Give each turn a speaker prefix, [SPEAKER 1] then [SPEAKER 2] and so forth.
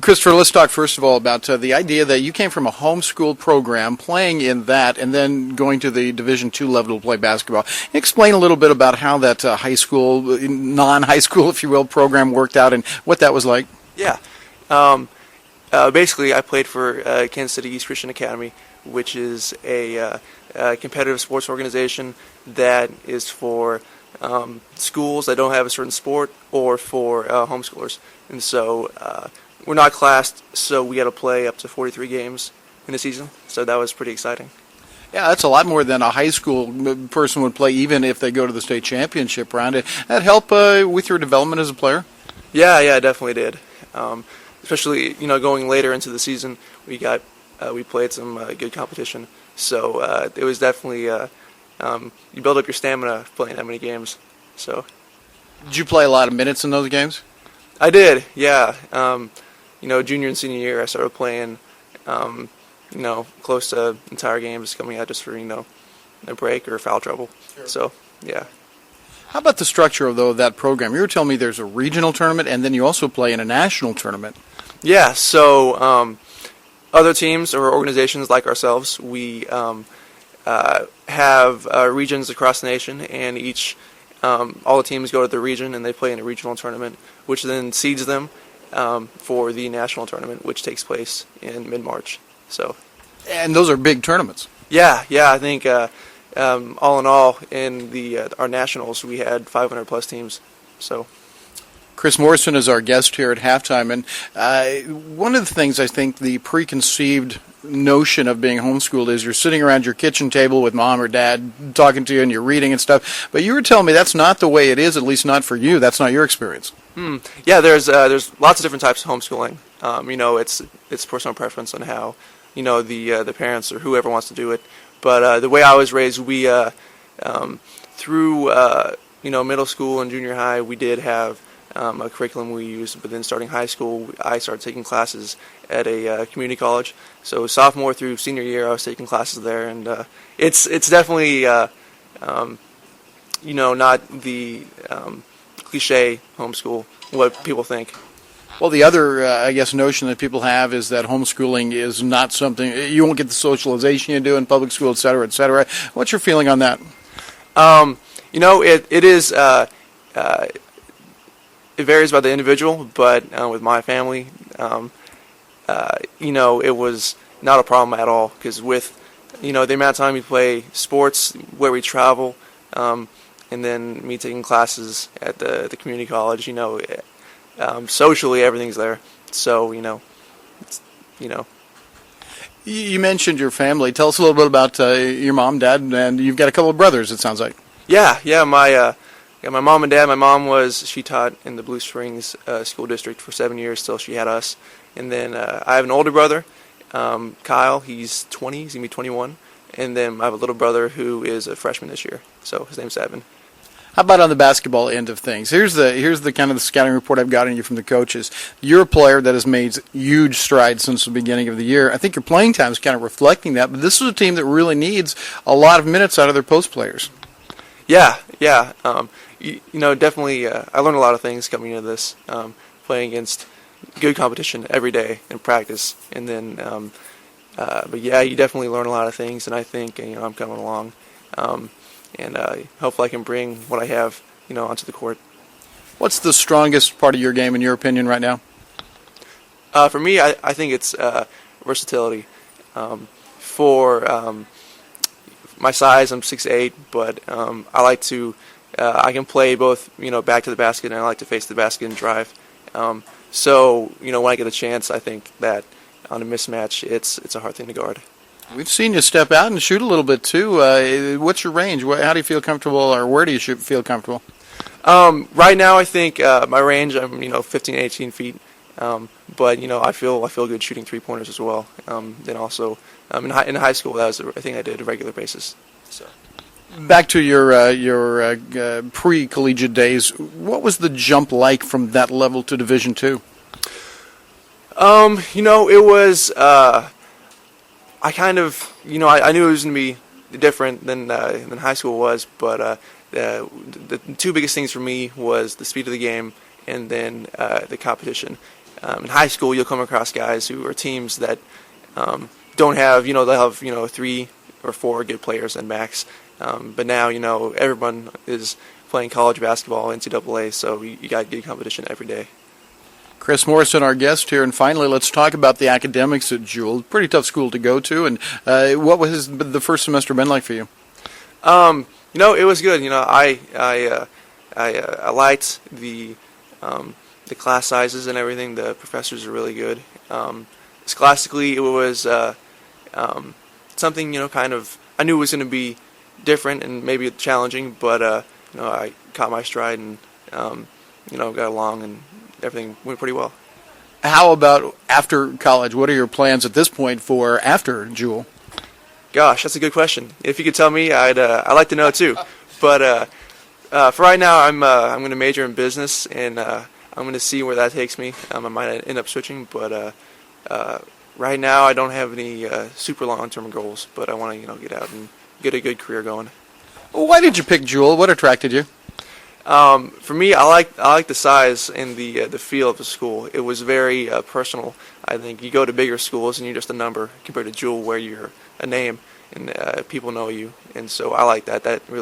[SPEAKER 1] Christopher, let's talk first of all about the idea that you came from a homeschool program, playing in that, and then going to the Division II level to play basketball. Explain a little bit about how that high school, non-high school, if you will, program worked out and what that was like.
[SPEAKER 2] Yeah. Basically, I played for Kansas City East Christian Academy, which is a competitive sports organization that is for schools that don't have a certain sport or for homeschoolers. And so we're not classed, so we got to play up to 43 games in a season. So that was pretty exciting.
[SPEAKER 1] Yeah, that's a lot more than a high school person would play, even if they go to the state championship round. That help with your development as a player?
[SPEAKER 2] Yeah, it definitely did. Especially, going later into the season, we played some good competition. So it was definitely you build up your stamina playing that many games. So.
[SPEAKER 1] Did you play a lot of minutes in those games?
[SPEAKER 2] I did, yeah. Junior and senior year, I started playing, close to entire games, coming out just for a break or foul trouble. Sure. So, yeah.
[SPEAKER 1] How about the structure of that program? You were telling me there's a regional tournament, and then you also play in a national tournament.
[SPEAKER 2] Yeah, so other teams or organizations like ourselves, we have regions across the nation, and all the teams go to the region and they play in a regional tournament, which then seeds them for the national tournament, which takes place in mid-March. So,
[SPEAKER 1] and those are big tournaments.
[SPEAKER 2] Yeah. I think all in all, in our nationals, we had 500 plus teams. So.
[SPEAKER 1] Chris Morrison is our guest here at halftime, and one of the things I think the preconceived notion of being homeschooled is you're sitting around your kitchen table with mom or dad talking to you and you're reading and stuff, but you were telling me that's not the way it is, at least not for you. That's not your experience.
[SPEAKER 2] Yeah, there's lots of different types of homeschooling. It's personal preference on how the parents or whoever wants to do it, but the way I was raised, we through middle school and junior high, we did have a curriculum we used, but then starting high school, I started taking classes at a community college. So sophomore through senior year, I was taking classes there, and it's definitely not the cliche homeschool what people think.
[SPEAKER 1] Well, the other, notion that people have is that homeschooling is not something, you won't get the socialization you do in public school, et cetera, et cetera. What's your feeling on that?
[SPEAKER 2] It is. It varies by the individual, but with my family, it was not a problem at all, because with, the amount of time we play sports, where we travel, and then me taking classes at the community college, socially everything's there. So,
[SPEAKER 1] You mentioned your family. Tell us a little bit about your mom, dad, and you've got a couple of brothers, it sounds like.
[SPEAKER 2] Yeah, my mom and dad. My mom she taught in the Blue Springs school district for 7 years till she had us. And then I have an older brother, Kyle. He's 20. He's going to be 21. And then I have a little brother who is a freshman this year. So his name's Evan.
[SPEAKER 1] How about on the basketball end of things? Here's the kind of the scouting report I've got on you from the coaches. You're a player that has made huge strides since the beginning of the year. I think your playing time is kind of reflecting that. But this is a team that really needs a lot of minutes out of their post players.
[SPEAKER 2] Yeah. Definitely, I learned a lot of things coming into this, playing against good competition every day in practice, and then, but yeah, you definitely learn a lot of things, and I think, I'm coming along, and hopefully I can bring what I have, onto the court.
[SPEAKER 1] What's the strongest part of your game, in your opinion, right now?
[SPEAKER 2] For me, I think it's versatility. For my size, I'm 6'8", but I like to. I can play both, back to the basket, and I like to face the basket and drive. So, when I get a chance, I think that on a mismatch, it's a hard thing to guard.
[SPEAKER 1] We've seen you step out and shoot a little bit too. What's your range? How do you feel comfortable, or where do you feel comfortable?
[SPEAKER 2] Right now, I think my range, I'm 15, 18 feet. But I feel good shooting 3-pointers as well. Then also in high school, that was a thing I did on a regular basis. So.
[SPEAKER 1] Back to your pre-collegiate days, what was the jump like from that level to Division II?
[SPEAKER 2] It was. I kind of, I knew it was going to be different than high school was, but the two biggest things for me was the speed of the game and then the competition. in high school you'll come across guys who are teams that don't have, they'll have 3 or 4 good players and max. But now everyone is playing college basketball, NCAA, so you got good competition every day.
[SPEAKER 1] Chris Morrison, our guest here, and finally, let's talk about the academics at Jewel. Pretty tough school to go to, and what was the first semester been like for you?
[SPEAKER 2] It was good. I liked the class sizes and everything. The professors are really good. Scholastically, it was something kind of I knew it was going to be different and maybe challenging, but I caught my stride and got along and everything went pretty well.
[SPEAKER 1] How about after college? What are your plans at this point for after Jewel?
[SPEAKER 2] Gosh, that's a good question. If you could tell me, I'd like to know too. But for right now, I'm going to major in business, and I'm going to see where that takes me. I might end up switching, but right now I don't have any super long-term goals. But I want to get out and get a good career going.
[SPEAKER 1] Why did you pick Jewel? What attracted you?
[SPEAKER 2] For me, I like the size and the feel of the school. It was very personal. I think you go to bigger schools and you're just a number compared to Jewel, where you're a name and people know you. And so I like that. That really